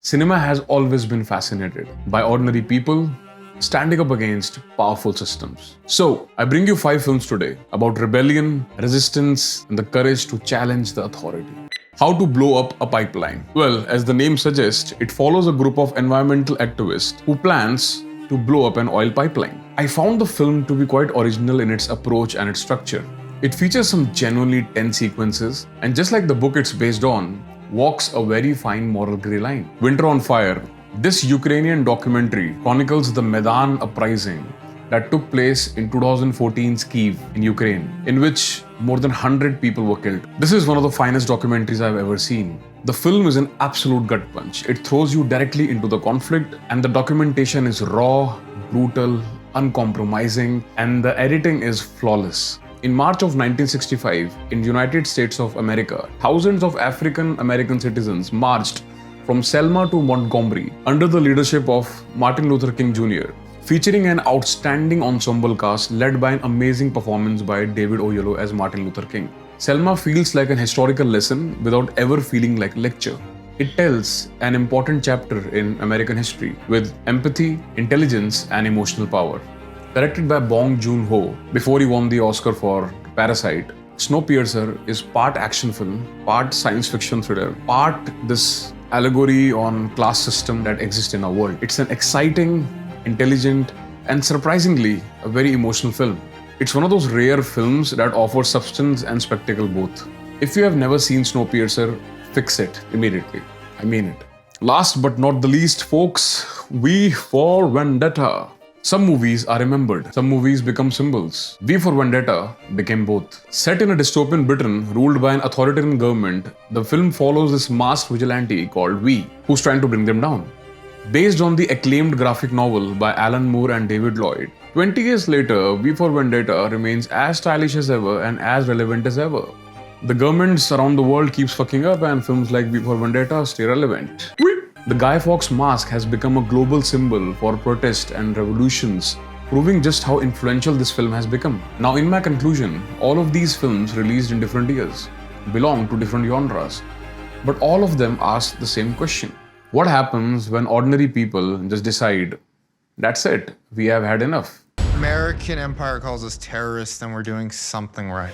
Cinema has always been fascinated by ordinary people standing up against powerful systems. So, I bring you 5 films today about rebellion, resistance, and the courage to challenge the authority. How to blow up a pipeline? Well, as the name suggests, it follows a group of environmental activists who plans to blow up an oil pipeline. I found the film to be quite original in its approach and its structure. It features some genuinely tense sequences, and just like the book it's based on, walks a very fine moral grey line. Winter on Fire. This Ukrainian documentary chronicles the Maidan uprising that took place in 2014's Kyiv in Ukraine, in which more than 100 people were killed. This is one of the finest documentaries I've ever seen. The film is an absolute gut punch. It throws you directly into the conflict, and the documentation is raw, brutal, uncompromising, and the editing is flawless. In March of 1965, in the United States of America, thousands of African American citizens marched from Selma to Montgomery under the leadership of Martin Luther King Jr., featuring an outstanding ensemble cast led by an amazing performance by David Oyelowo as Martin Luther King. Selma feels like an historical lesson without ever feeling like a lecture. It tells an important chapter in American history with empathy, intelligence, and emotional power. Directed by Bong Joon-ho before he won the Oscar for Parasite, Snowpiercer is part action film, part science fiction thriller, part this allegory on class system that exists in our world. It's an exciting, intelligent, and surprisingly a very emotional film. It's one of those rare films that offers substance and spectacle both. If you have never seen Snowpiercer, fix it immediately. I mean it. Last but not the least, folks, V for Vendetta. Some movies are remembered, some movies become symbols. V for Vendetta became both. Set in a dystopian Britain ruled by an authoritarian government, the film follows this masked vigilante called V, who's trying to bring them down. Based on the acclaimed graphic novel by Alan Moore and David Lloyd, 20 years later, V for Vendetta remains as stylish as ever and as relevant as ever. The governments around the world keeps fucking up and films like V for Vendetta stay relevant. The Guy Fawkes mask has become a global symbol for protest and revolutions, proving just how influential this film has become. Now, in my conclusion, all of these films released in different years belong to different genres, but all of them ask the same question. What happens when ordinary people just decide, that's it, we have had enough? American empire calls us terrorists and we're doing something right.